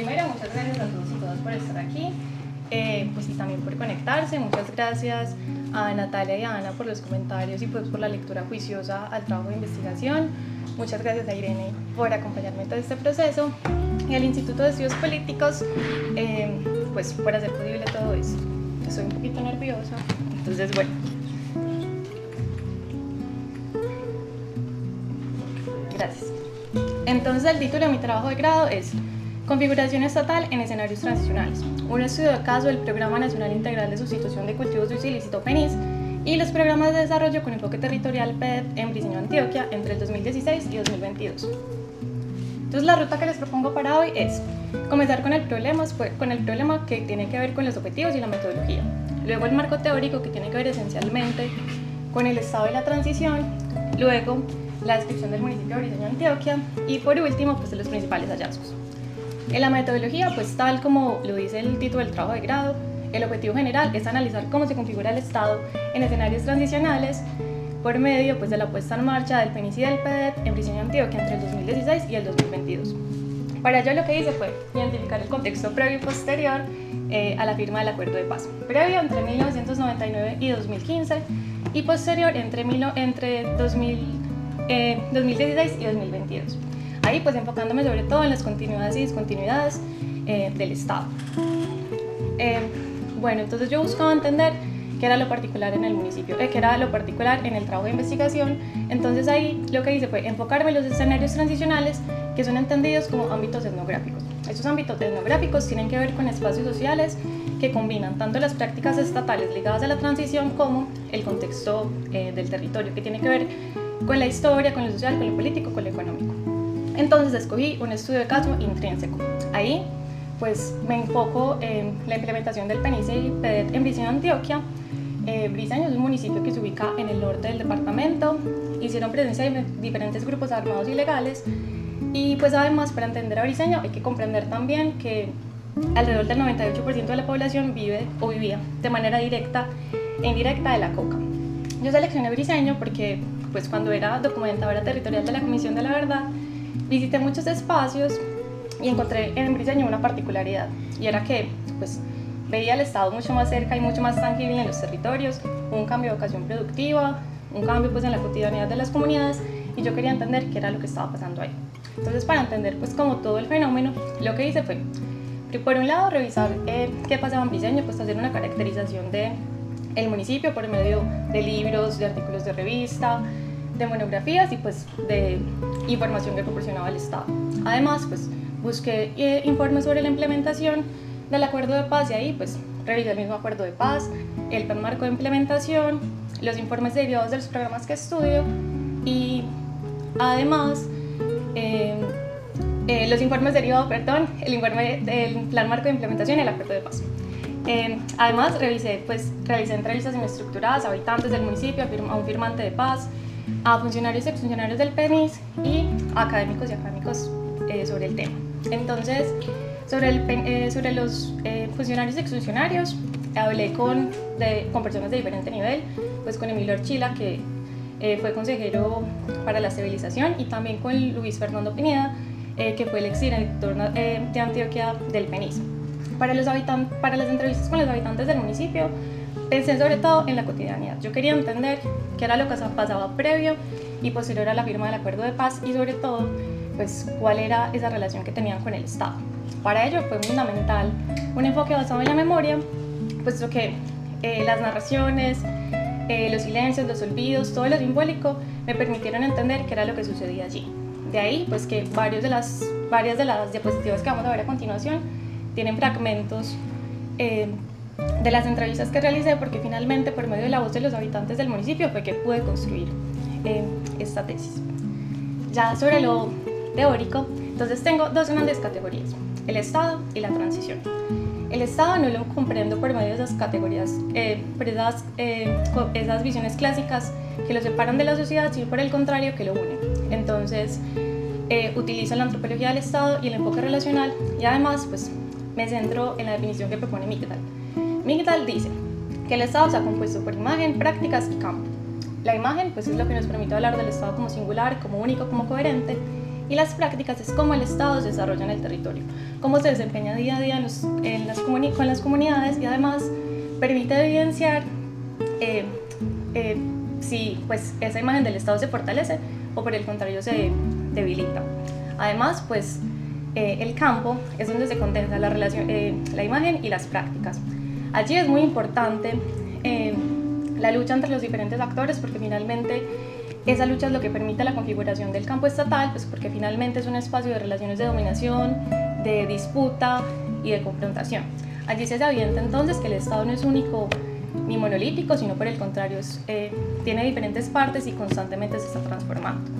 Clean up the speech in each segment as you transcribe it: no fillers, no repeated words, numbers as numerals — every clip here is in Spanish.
primero, muchas gracias a todos y todas por estar aquí, pues y también por conectarse. Muchas gracias a Natalia y a Ana por los comentarios y pues por la lectura juiciosa al trabajo de investigación. Muchas gracias a Irene por acompañarme en todo este proceso y al Instituto de Estudios Políticos pues por hacer posible todo esto. Estoy un poquito nerviosa, entonces bueno. Gracias. Entonces el título de mi trabajo de grado es Configuración estatal en escenarios transicionales, un estudio de caso del Programa Nacional Integral de Sustitución de Cultivos de Uso Ilícito PENIS y los programas de desarrollo con enfoque territorial PED en Briceño, Antioquia, entre el 2016 y 2022. Entonces la ruta que les propongo para hoy es comenzar con el problema que tiene que ver con los objetivos y la metodología, luego el marco teórico que tiene que ver esencialmente con el estado de la transición, luego la descripción del municipio de Briceño, Antioquia y por último pues los principales hallazgos. En la metodología, pues tal como lo dice el título del trabajo de grado, el objetivo general es analizar cómo se configura el Estado en escenarios transicionales por medio pues, de la puesta en marcha del PENIS y del PEDET en Briceño, Antioquia entre el 2016 y el 2022. Para ello lo que hice fue identificar el contexto previo y posterior a la firma del Acuerdo de Paz, previo entre 1999 y 2015 y posterior entre 2016 y 2022. Ahí pues enfocándome sobre todo en las continuidades y discontinuidades del Estado. Bueno, entonces yo buscaba entender qué era lo particular en el municipio, qué era lo particular en el trabajo de investigación. Entonces ahí lo que hice fue enfocarme en los escenarios transicionales que son entendidos como ámbitos etnográficos. Estos ámbitos etnográficos tienen que ver con espacios sociales que combinan tanto las prácticas estatales ligadas a la transición como el contexto del territorio, que tiene que ver con la historia, con lo social, con lo político, con lo económico. Entonces escogí un estudio de caso intrínseco. Ahí pues me enfoco en la implementación del PENIS y PEDET en Briceño, Antioquia. Briceño es un municipio que se ubica en el norte del departamento. Hicieron presencia de diferentes grupos armados ilegales y pues además para entender a Briceño hay que comprender también que alrededor del 98% de la población vive o vivía de manera directa e indirecta de la coca. Yo seleccioné Briceño porque pues cuando era documentadora territorial de la Comisión de la Verdad visité muchos espacios y encontré en Briceño una particularidad y era que pues, veía el Estado mucho más cerca y mucho más tangible en los territorios, un cambio de vocación productiva, un cambio pues, en la cotidianidad de las comunidades y yo quería entender qué era lo que estaba pasando ahí. Entonces para entender pues, como todo el fenómeno, lo que hice fue, por un lado, revisar qué pasaba en Briceño, pues hacer una caracterización del municipio por medio de libros, de artículos de revista, de monografías y pues de información que proporcionaba el Estado. Además, pues busqué informes sobre la implementación del Acuerdo de Paz y ahí pues revisé el mismo Acuerdo de Paz, el plan marco de implementación, los informes derivados de los programas que estudio y además los informes derivados, el informe del plan marco de implementación y el Acuerdo de Paz. Además realicé entrevistas estructuradas a habitantes del municipio, a un firmante de paz, a funcionarios y exfuncionarios del PENIS y a académicos y académicos sobre el tema. Entonces, sobre los funcionarios y exfuncionarios, hablé con personas de diferente nivel, pues con Emilio Archila, que fue consejero para la civilización, y también con Luis Fernando Pineda, que fue el exdirector de Antioquia del PENIS. Para las entrevistas con los habitantes del municipio, pensé sobre todo en la cotidianidad. Yo quería entender qué era lo que pasaba previo y posterior a la firma del Acuerdo de Paz y sobre todo, pues, cuál era esa relación que tenían con el Estado. Para ello fue fundamental un enfoque basado en la memoria, puesto que las narraciones, los silencios, los olvidos, todo lo simbólico me permitieron entender qué era lo que sucedía allí. De ahí, pues, que varias de las diapositivas que vamos a ver a continuación tienen fragmentos de las entrevistas que realicé, porque finalmente por medio de la voz de los habitantes del municipio fue que pude construir esta tesis. Ya sobre lo teórico, entonces tengo dos grandes categorías, el Estado y la transición. El Estado no lo comprendo por medio de esas categorías, por esas visiones clásicas que lo separan de la sociedad, sino por el contrario que lo unen. Entonces utilizo la antropología del Estado y el enfoque relacional y además pues, me centro en la definición que propone Migdal. Migdal dice que el Estado se ha compuesto por imagen, prácticas y campo. La imagen pues, es lo que nos permite hablar del Estado como singular, como único, como coherente, Y las prácticas es cómo el Estado se desarrolla en el territorio, cómo se desempeña día a día con las comunidades, y además permite evidenciar si pues, esa imagen del Estado se fortalece o por el contrario se debilita. Además, pues, el campo es donde se condensa la imagen y las prácticas. Allí es muy importante la lucha entre los diferentes actores, porque finalmente esa lucha es lo que permite la configuración del campo estatal, pues porque finalmente es un espacio de relaciones de dominación, de disputa y de confrontación. Allí se evidencia entonces que el Estado no es único ni monolítico, sino por el contrario tiene diferentes partes y constantemente se está transformando.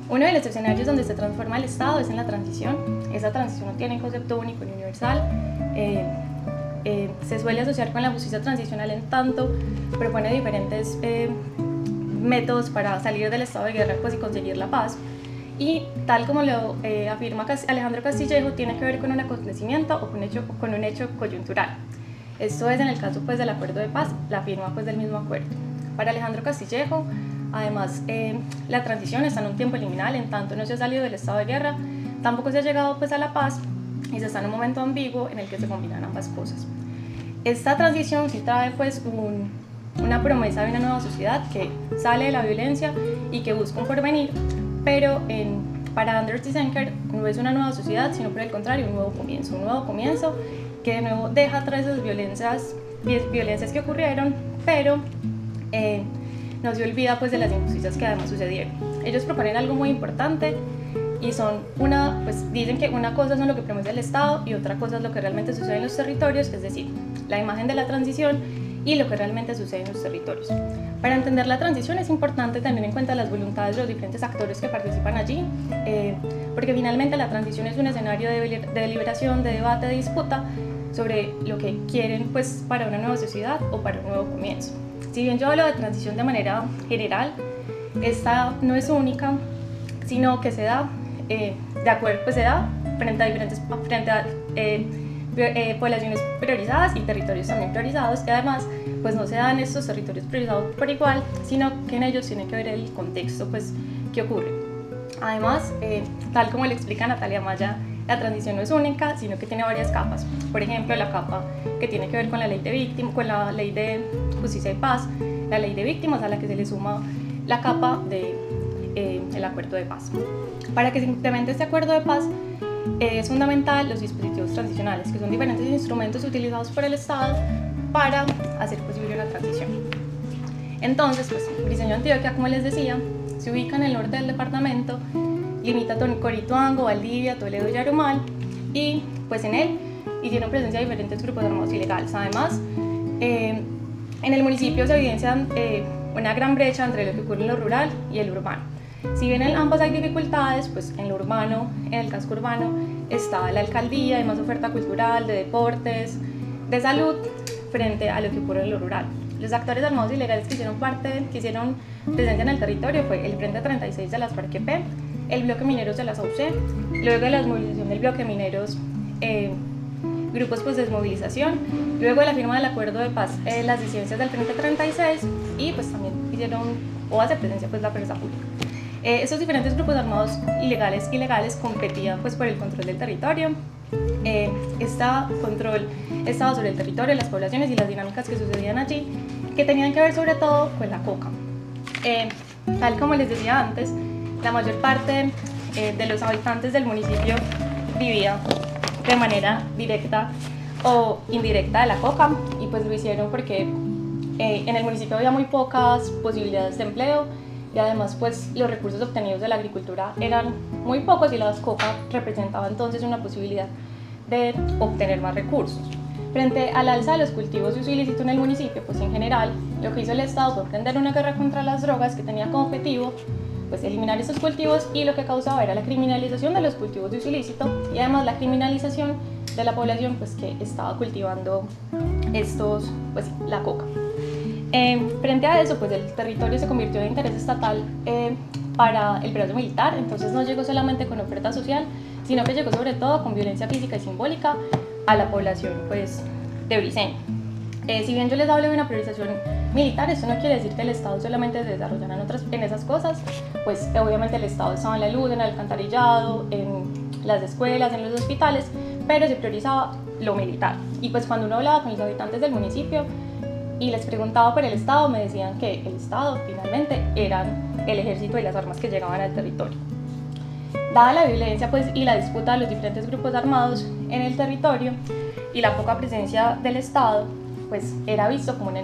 Uno de los escenarios donde se transforma el Estado es en la transición. Esa transición no tiene un concepto único ni universal. Se suele asociar con la justicia transicional en tanto propone diferentes métodos para salir del estado de guerra, pues, y conseguir la paz. Y tal como lo afirma Alejandro Castillejo, tiene que ver con un acontecimiento o con un hecho coyuntural. Esto es en el caso, pues, del acuerdo de paz, la firma, pues, del mismo acuerdo. Para Alejandro Castillejo, además, la transición está en un tiempo liminal, en tanto no se ha salido del estado de guerra, tampoco se ha llegado, pues, a la paz, y se está en un momento ambiguo en el que se combinan ambas cosas. Esta transición sí trae, pues, una promesa de una nueva sociedad que sale de la violencia y que busca un porvenir, pero para Anders Disenker no es una nueva sociedad, sino por el contrario, un nuevo comienzo que de nuevo deja atrás esas violencias que ocurrieron, pero no se olvida, pues, de las injusticias que además sucedieron. Ellos proponen algo muy importante y pues dicen que una cosa son lo que promueve el Estado y otra cosa es lo que realmente sucede en los territorios, es decir, la imagen de la transición y lo que realmente sucede en los territorios. Para entender la transición es importante tener en cuenta las voluntades de los diferentes actores que participan allí, porque finalmente la transición es un escenario de deliberación, de debate, de disputa sobre lo que quieren, pues, para una nueva sociedad o para un nuevo comienzo. Si bien yo hablo de transición de manera general, esta no es única, sino que se da frente a poblaciones priorizadas y territorios también priorizados, y además, pues, no se dan estos territorios priorizados por igual, sino que en ellos tiene que ver el contexto, pues, que ocurre. Además, tal como le explica Natalia Maya, la transición no es única, sino que tiene varias capas. Por ejemplo, la capa que tiene que ver con la ley de justicia y paz, la ley de víctimas, a la que se le suma la capa del acuerdo de paz. Para que se implemente este acuerdo de paz, es fundamental los dispositivos transicionales, que son diferentes instrumentos utilizados por el Estado para hacer posible una transición. Entonces, pues, Briceño Antioquia, como les decía, se ubica en el norte del departamento, limita con Corituango, Valdivia, Toledo y Yarumal, y pues en él hicieron presencia de diferentes grupos armados ilegales. Además, en el municipio se evidencia una gran brecha entre lo que ocurre en lo rural y el urbano. Si bien en ambas hay dificultades, pues en lo urbano, en el casco urbano, está la alcaldía, hay más oferta cultural, de deportes, de salud, frente a lo que ocurre en lo rural. Los actores armados ilegales que hicieron presencia en el territorio fue el Frente 36 de las FARC-EP, el Bloque Mineros de la SAUCE, luego de la desmovilización del Bloque Mineros, grupos, pues, de desmovilización, luego de la firma del acuerdo de paz, las disidencias del Frente 36, y pues también hace presencia, pues, la fuerza pública. Estos diferentes grupos armados ilegales competían, pues, por el control del territorio. Este control estaba sobre el territorio, las poblaciones y las dinámicas que sucedían allí, que tenían que ver sobre todo con la coca. Tal como les decía antes, la mayor parte de los habitantes del municipio vivía de manera directa o indirecta de la coca, y pues lo hicieron porque en el municipio había muy pocas posibilidades de empleo, y además, pues, los recursos obtenidos de la agricultura eran muy pocos y la coca representaba entonces una posibilidad de obtener más recursos. Frente al alza de los cultivos de uso ilícito en el municipio, pues en general, lo que hizo el Estado fue emprender una guerra contra las drogas que tenía como objetivo, pues, eliminar esos cultivos, y lo que causaba era la criminalización de los cultivos de uso ilícito y además la criminalización de la población, pues, que estaba cultivando la coca. Frente a eso, pues, el territorio se convirtió en interés estatal para el brazo militar, entonces no llegó solamente con oferta social, sino que llegó sobre todo con violencia física y simbólica a la población, pues, de Briceño. Si bien yo les hablo de una priorización militar. Eso no quiere decir que el Estado solamente se desarrollara en esas cosas, pues obviamente el Estado estaba en la luz, en el alcantarillado, en las escuelas, en los hospitales, pero se priorizaba lo militar. Y pues cuando uno hablaba con los habitantes del municipio y les preguntaba por el Estado, me decían que el Estado finalmente eran el ejército y las armas que llegaban al territorio. Dada la violencia pues, y la disputa de los diferentes grupos armados en el territorio y la poca presencia del Estado, pues era visto como un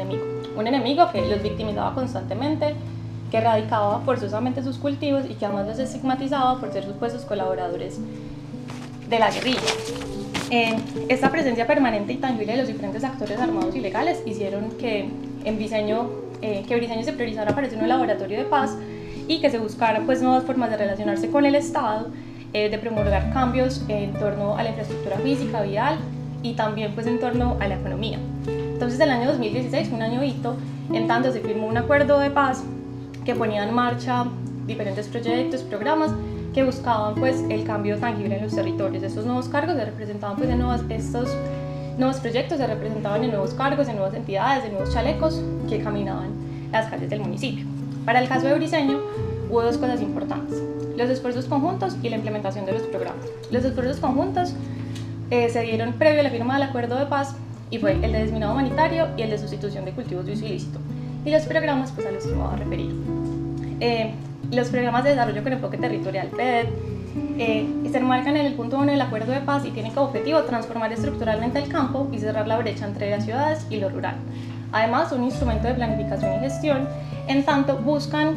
enemigo que los victimizaba constantemente, que erradicaba forzosamente sus cultivos y que además los estigmatizaba por ser supuestos colaboradores de la guerrilla. Esta presencia permanente y tangible de los diferentes actores armados y legales hicieron que Briceño se priorizara para ser un laboratorio de paz y que se buscaran pues, nuevas formas de relacionarse con el Estado, de promulgar cambios en torno a la infraestructura física, vial y también pues, en torno a la economía. Entonces el año 2016 fue un año hito, en tanto se firmó un acuerdo de paz que ponía en marcha diferentes proyectos, programas que buscaban pues, el cambio tangible en los territorios. Estos nuevos cargos se representaban pues, estos nuevos proyectos se representaban en nuevos cargos, en nuevas entidades, en nuevos chalecos que caminaban las calles del municipio. Para el caso de Briceño hubo dos cosas importantes: los esfuerzos conjuntos y la implementación de los programas. Los esfuerzos conjuntos se dieron previo a la firma del acuerdo de paz y fue el de desminado humanitario y el de sustitución de cultivos de uso ilícito. Y los programas pues, a los que me voy a referir. Los programas de desarrollo con enfoque territorial, PED, se enmarcan en el punto 1 del acuerdo de paz y tienen como objetivo transformar estructuralmente el campo y cerrar la brecha entre las ciudades y lo rural. Además, son un instrumento de planificación y gestión, en tanto buscan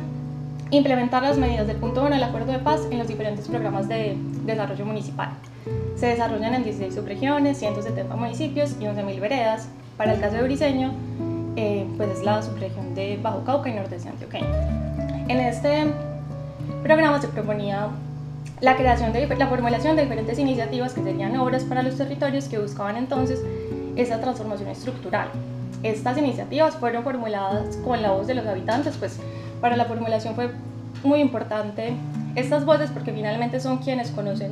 implementar las medidas del punto 1 del acuerdo de paz en los diferentes programas de desarrollo municipal. Se desarrollan en 16 subregiones, 170 municipios y 11.000 veredas. Para el caso de Briceño, pues es la subregión de Bajo Cauca y Nordeste Antioqueño. En este programa se proponía la formulación de diferentes iniciativas que serían obras para los territorios que buscaban entonces esa transformación estructural. Estas iniciativas fueron formuladas con la voz de los habitantes, pues para la formulación fue muy importante estas voces porque finalmente son quienes conocen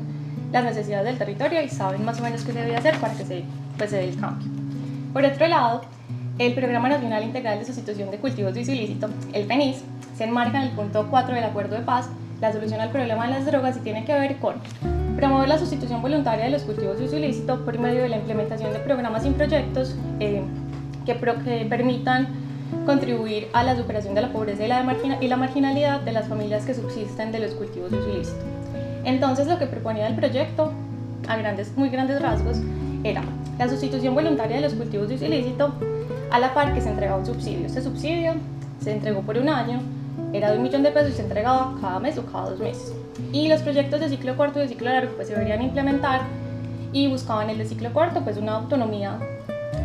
las necesidades del territorio y saben más o menos qué se debe hacer para que se dé el cambio. Por otro lado, el Programa Nacional Integral de Sustitución de Cultivos de Uso Ilícito, el PENIS, se enmarca en el punto 4 del Acuerdo de Paz, la solución al problema de las drogas, y tiene que ver con promover la sustitución voluntaria de los cultivos de uso ilícito por medio de la implementación de programas y proyectos que permitan contribuir a la superación de la pobreza y la marginalidad de las familias que subsisten de los cultivos de uso ilícito. Entonces, lo que proponía el proyecto, a muy grandes rasgos, era la sustitución voluntaria de los cultivos de uso ilícito a la par que se entregaba un subsidio. Este subsidio se entregó por un año, era de $1 millón y se entregaba cada mes o cada 2 meses. Y los proyectos de ciclo corto y de ciclo largo pues, se deberían implementar y buscaban el de ciclo corto pues, una autonomía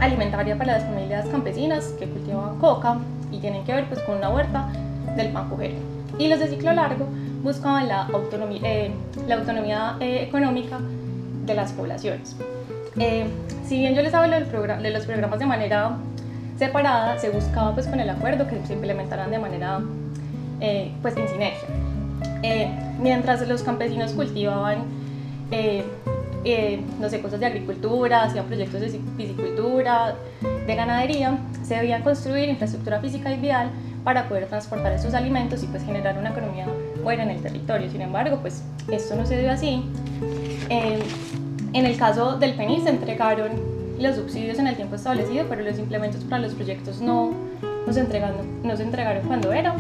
alimentaria para las familias campesinas que cultivan coca y tienen que ver pues, con una huerta del pan cojero. Y los de ciclo largo buscaban la autonomía económica de las poblaciones. Si bien yo les hablo de los programas de manera separada, se buscaba pues, con el acuerdo que se implementaran de manera pues, en sinergia. Mientras los campesinos cultivaban no sé, cosas de agricultura, hacían proyectos de piscicultura, de ganadería, se debían construir infraestructura física y vial para poder transportar estos alimentos y pues, generar una economía buena en el territorio. Sin embargo, pues, esto no se dio así. En el caso del PENIS se entregaron los subsidios en el tiempo establecido, pero los implementos para los proyectos no se entregaron cuando era.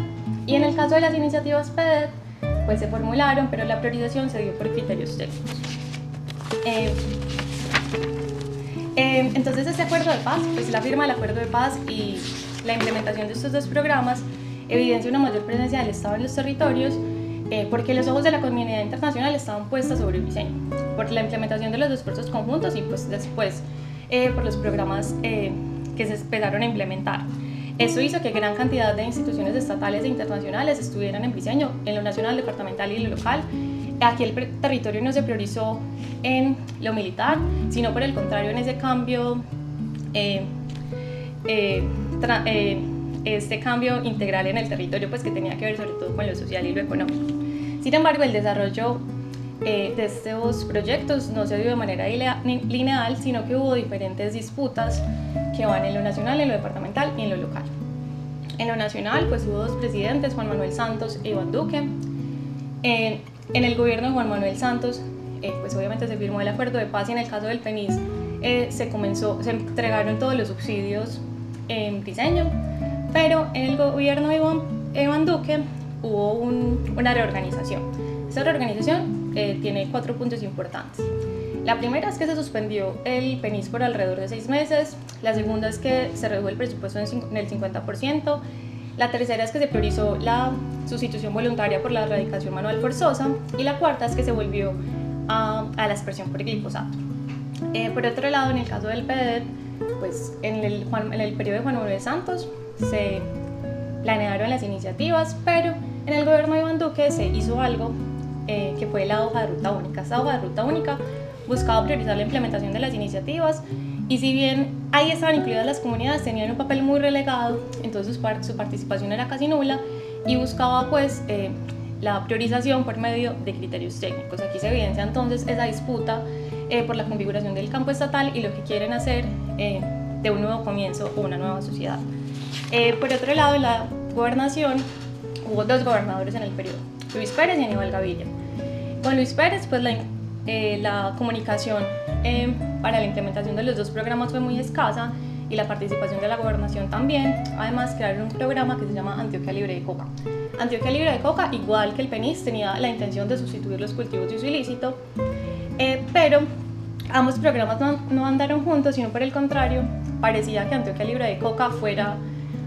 Y en el caso de las iniciativas PED, pues se formularon, pero la priorización se dio por criterios técnicos. Entonces este acuerdo de paz, pues la firma del acuerdo de paz y la implementación de estos dos programas evidencia una mayor presencia del Estado en los territorios porque los ojos de la comunidad internacional estaban puestos sobre Briceño, por la implementación de los esfuerzos conjuntos y pues después por los programas que se empezaron a implementar. Esto hizo que gran cantidad de instituciones estatales e internacionales estuvieran en Briceño, en lo nacional, departamental y lo local. Aquí el territorio no se priorizó en lo militar, sino por el contrario en ese cambio, este cambio integral en el territorio pues, que tenía que ver sobre todo con lo social y lo económico. Sin embargo, el desarrollo de estos proyectos no se dio de manera lineal, sino que hubo diferentes disputas que van en lo nacional, en lo departamental y en lo local. En lo nacional, pues hubo dos presidentes, Juan Manuel Santos e Iván Duque. En el gobierno de Juan Manuel Santos, pues obviamente se firmó el acuerdo de paz y en el caso del PENIS se entregaron todos los subsidios en Briceño, pero en el gobierno de Iván Duque hubo una reorganización. Esta reorganización tiene 4 puntos importantes. La primera es que se suspendió el PENIS por alrededor de 6 meses, la segunda es que se redujo el presupuesto en el 50%, la tercera es que se priorizó la sustitución voluntaria por la erradicación manual forzosa y la cuarta es que se volvió a la aspersión por glifosato. Por otro lado, en el caso del PEDET, pues en el periodo de Juan Manuel Santos se planearon las iniciativas, pero en el gobierno de Iván Duque se hizo algo que fue la hoja de ruta única. Esta hoja de ruta única buscaba priorizar la implementación de las iniciativas y si bien ahí estaban incluidas las comunidades, tenían un papel muy relegado, entonces su participación era casi nula y buscaba pues la priorización por medio de criterios técnicos. Aquí se evidencia entonces esa disputa por la configuración del campo estatal y lo que quieren hacer de un nuevo comienzo o una nueva sociedad. Por otro lado, en la gobernación hubo 2 gobernadores en el periodo, Luis Pérez y Aníbal Gaviria. Con Luis Pérez, pues la comunicación para la implementación de los 2 programas fue muy escasa y la participación de la gobernación también. Además, crearon un programa que se llama Antioquia Libre de Coca. Antioquia Libre de Coca, igual que el PENIS, tenía la intención de sustituir los cultivos de uso ilícito, pero ambos programas no andaron juntos, sino por el contrario, parecía que Antioquia Libre de Coca fuera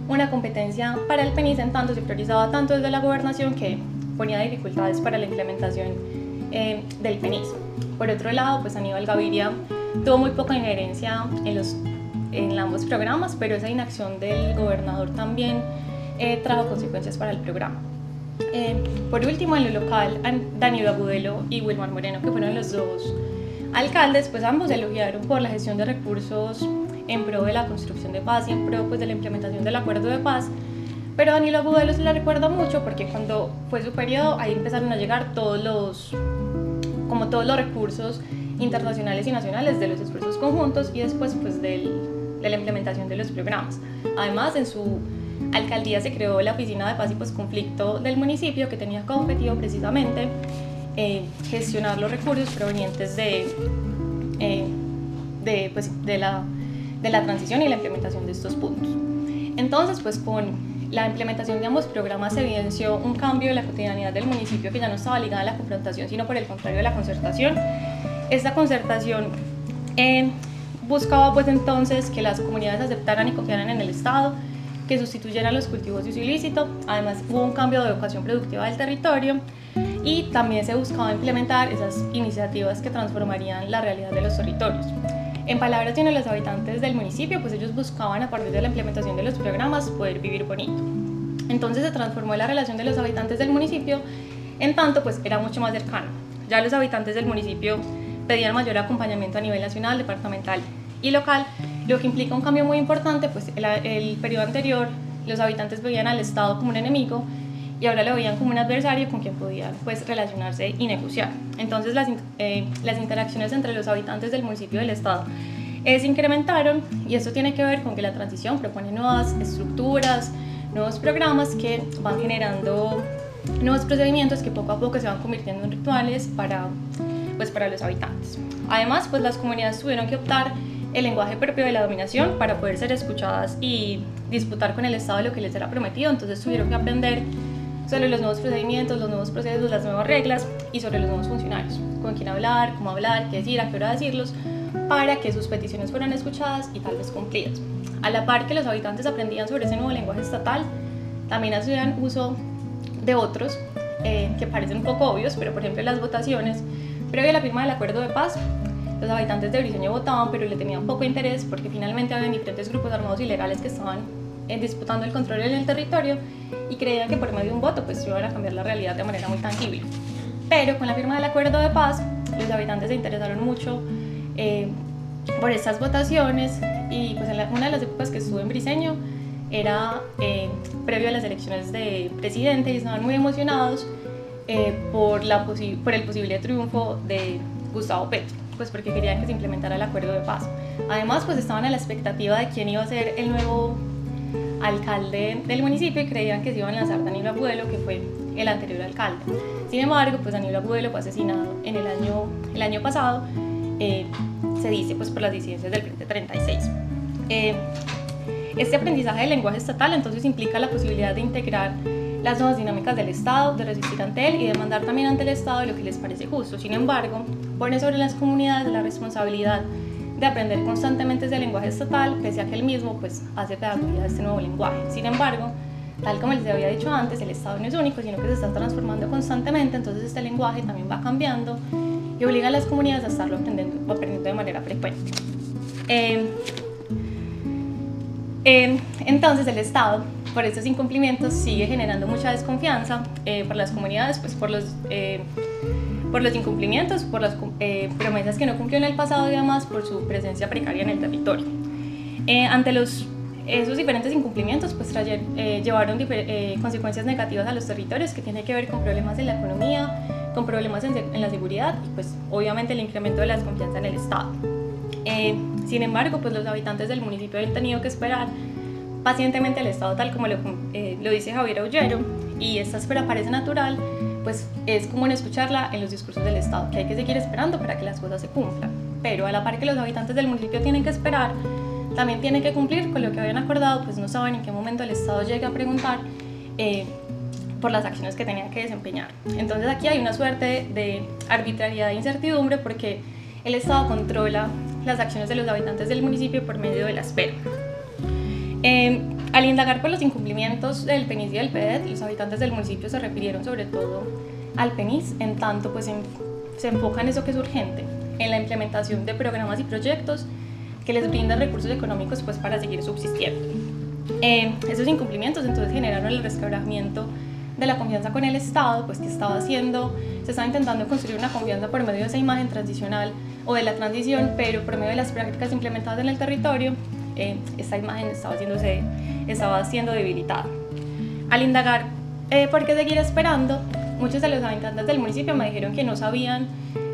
una competencia para el PENIS, en tanto se priorizaba tanto desde la gobernación que ponía dificultades para la implementación del PENIS. Por otro lado, pues Aníbal Gaviria tuvo muy poca injerencia en ambos programas, pero esa inacción del gobernador también trajo consecuencias para el programa. Por último, en lo local, Danilo Agudelo y Wilmar Moreno, que fueron los 2 alcaldes, pues ambos elogiaron por la gestión de recursos en pro de la construcción de paz y en pro pues, de la implementación del acuerdo de paz. Pero Danilo Agudelo se la recuerda mucho porque cuando fue su periodo, ahí empezaron a llegar todos los recursos internacionales y nacionales de los esfuerzos conjuntos y después pues, de la implementación de los programas. Además, en su alcaldía se creó la Oficina de Paz y Posconflicto del municipio que tenía como objetivo precisamente gestionar los recursos provenientes de la transición y la implementación de estos puntos. Entonces, pues con la implementación de ambos programas se evidenció un cambio en la cotidianidad del municipio que ya no estaba ligada a la confrontación, sino por el contrario a la concertación. Esta concertación buscaba pues entonces que las comunidades aceptaran y confiaran en el Estado, que sustituyeran los cultivos de uso ilícito. Además hubo un cambio de vocación productiva del territorio y también se buscaba implementar esas iniciativas que transformarían la realidad de los territorios. En palabras de uno de los habitantes del municipio, pues ellos buscaban a partir de la implementación de los programas poder vivir bonito. Entonces se transformó la relación de los habitantes del municipio, en tanto pues era mucho más cercano. Ya los habitantes del municipio pedían mayor acompañamiento a nivel nacional, departamental y local, lo que implica un cambio muy importante, pues el periodo anterior los habitantes veían al Estado como un enemigo y ahora lo veían como un adversario con quien podían pues, relacionarse y negociar. Entonces las interacciones entre los habitantes del municipio y del Estado se incrementaron y esto tiene que ver con que la transición propone nuevas estructuras, nuevos programas que van generando nuevos procedimientos que poco a poco se van convirtiendo en rituales para los habitantes. Además, pues las comunidades tuvieron que optar el lenguaje propio de la dominación para poder ser escuchadas y disputar con el Estado lo que les era prometido, entonces tuvieron que aprender sobre los nuevos procedimientos, los nuevos procesos, las nuevas reglas y sobre los nuevos funcionarios, con quién hablar, cómo hablar, qué decir, a qué hora decirlos, para que sus peticiones fueran escuchadas y tal vez cumplidas. A la par que los habitantes aprendían sobre ese nuevo lenguaje estatal, también hacían uso de otros que parecen un poco obvios, pero por ejemplo las votaciones. Previo a la firma del acuerdo de paz, los habitantes de Briceño votaban, pero le tenían poco interés porque finalmente había diferentes grupos armados ilegales que estaban disputando el control en el territorio y creían que por medio de un voto pues iban a cambiar la realidad de manera muy tangible. Pero con la firma del acuerdo de paz, los habitantes se interesaron mucho por estas votaciones y pues una de las épocas que estuve en Briceño era previo a las elecciones de presidente y estaban muy emocionados por el posible triunfo de Gustavo Petro, pues porque querían que se implementara el acuerdo de paz. Además, pues estaban a la expectativa de quién iba a ser el nuevo alcalde del municipio y creían que se iban a lanzar Danilo Agudelo, que fue el anterior alcalde. Sin embargo, pues Danilo Agudelo fue asesinado en el año pasado, se dice pues por las disidencias del Frente 36. Este aprendizaje del lenguaje estatal entonces implica la posibilidad de integrar las nuevas dinámicas del Estado, de resistir ante él y demandar también ante el Estado lo que les parece justo. Sin embargo, pone sobre las comunidades la responsabilidad de aprender constantemente ese lenguaje estatal, pese a que él mismo pues, hace pedagogía de este nuevo lenguaje. Sin embargo, tal como les había dicho antes, el Estado no es único, sino que se está transformando constantemente, entonces este lenguaje también va cambiando y obliga a las comunidades a estarlo aprendiendo de manera frecuente. Entonces el Estado, por estos incumplimientos, sigue generando mucha desconfianza por las comunidades, pues por los incumplimientos, por las promesas que no cumplió en el pasado y además por su presencia precaria en el territorio. Ante esos diferentes incumplimientos pues llevaron consecuencias negativas a los territorios que tienen que ver con problemas en la economía, con problemas en la seguridad y pues obviamente el incremento de la desconfianza en el Estado. Sin embargo, pues los habitantes del municipio han tenido que esperar pacientemente al Estado, tal como lo dice Javier Aullero, y esta espera parece natural, pues es común escucharla en los discursos del Estado, que hay que seguir esperando para que las cosas se cumplan. Pero a la par que los habitantes del municipio tienen que esperar, también tienen que cumplir con lo que habían acordado, pues no saben en qué momento el Estado llegue a preguntar por las acciones que tenían que desempeñar. Entonces aquí hay una suerte de arbitrariedad e incertidumbre porque el Estado controla las acciones de los habitantes del municipio por medio de la espera. Al indagar por los incumplimientos del PENIS y del PEDET, los habitantes del municipio se refirieron sobre todo al PENIS, en tanto pues se enfoca en eso que es urgente, en la implementación de programas y proyectos que les brindan recursos económicos pues para seguir subsistiendo. Esos incumplimientos entonces generaron el resquebrajamiento de la confianza con el Estado, pues que se estaba intentando construir una confianza por medio de esa imagen transicional o de la transición, pero por medio de las prácticas implementadas en el territorio, esta imagen estaba siendo debilitada. Al indagar por qué seguir esperando, muchos de los habitantes del municipio me dijeron que no sabían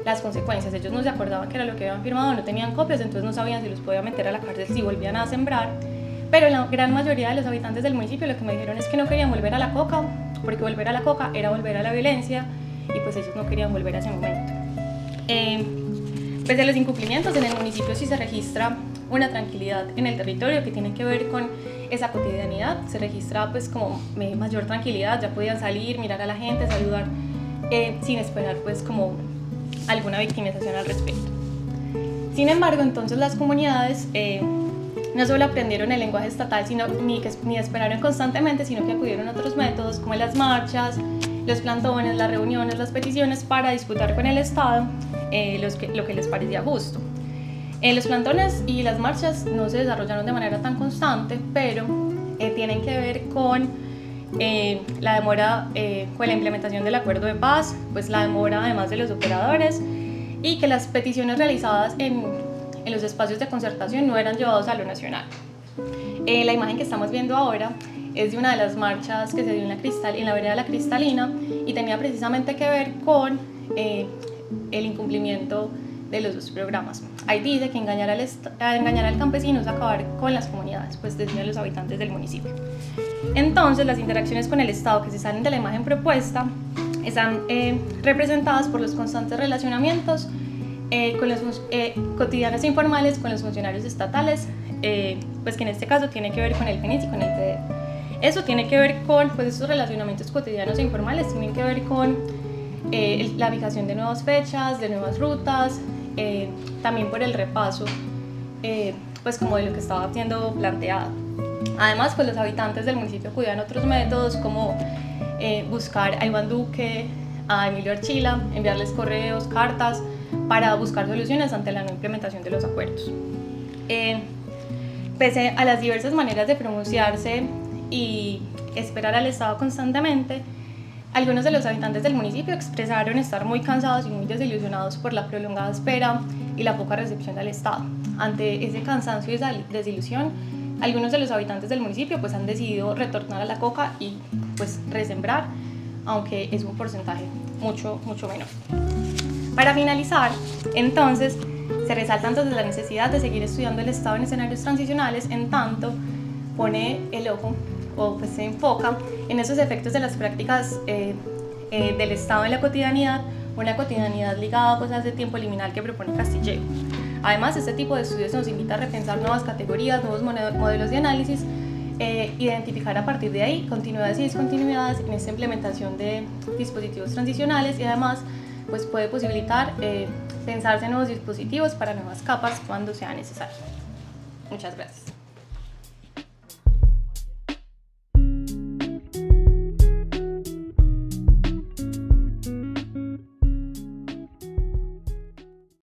las consecuencias, ellos no se acordaban que era lo que habían firmado, no tenían copias, entonces no sabían si los podían meter a la cárcel si volvían a sembrar, pero la gran mayoría de los habitantes del municipio lo que me dijeron es que no querían volver a la coca, porque volver a la coca era volver a la violencia y pues ellos no querían volver a ese momento. Pese a los incumplimientos, en el municipio sí se registra una tranquilidad en el territorio que tiene que ver con esa cotidianidad, se registra pues como mayor tranquilidad, ya podían salir, mirar a la gente, saludar sin esperar pues como alguna victimización al respecto. Sin embargo, entonces las comunidades no solo aprendieron el lenguaje estatal, ni esperaron constantemente, sino que acudieron a otros métodos como las marchas, los plantones, las reuniones, las peticiones para disputar con el Estado lo que les parecía justo. Los plantones y las marchas no se desarrollaron de manera tan constante, pero tienen que ver con la demora con la implementación del acuerdo de paz, pues la demora además de los operadores y que las peticiones realizadas en los espacios de concertación no eran llevados a lo nacional. La imagen que estamos viendo ahora es de una de las marchas que se dio en la vereda de la Cristalina y tenía precisamente que ver con el incumplimiento de los dos programas. Ahí dice que engañar al campesino es acabar con las comunidades, pues decían los habitantes del municipio. Entonces, las interacciones con el Estado que se salen de la imagen propuesta están representadas por los constantes relacionamientos cotidianos e informales con los funcionarios estatales, pues que en este caso tiene que ver con el PENIS y con el PEDET. Eso tiene que ver con, pues estos relacionamientos cotidianos e informales tienen que ver con la fijación de nuevas fechas, de nuevas rutas, también por el repaso, pues como de lo que estaba siendo planteado. Además, pues los habitantes del municipio acudían a otros métodos como buscar a Iván Duque, a Emilio Archila, enviarles correos, cartas, para buscar soluciones ante la no implementación de los acuerdos. Pese a las diversas maneras de pronunciarse y esperar al Estado constantemente, algunos de los habitantes del municipio expresaron estar muy cansados y muy desilusionados por la prolongada espera y la poca recepción del Estado. Ante ese cansancio y esa desilusión, algunos de los habitantes del municipio pues, han decidido retornar a la coca y pues, resembrar, aunque es un porcentaje mucho menor. Para finalizar, entonces, se resalta entonces la necesidad de seguir estudiando el Estado en escenarios transicionales, en tanto pone el ojo o pues se enfoca en esos efectos de las prácticas del Estado en la cotidianidad, una cotidianidad ligada pues, a ese tiempo liminal que propone Castillejo. Además, este tipo de estudios nos invita a repensar nuevas categorías, nuevos modelos de análisis, identificar a partir de ahí continuidades y discontinuidades en esta implementación de dispositivos transicionales y además pues, puede posibilitar pensarse en nuevos dispositivos para nuevas capas cuando sea necesario. Muchas gracias.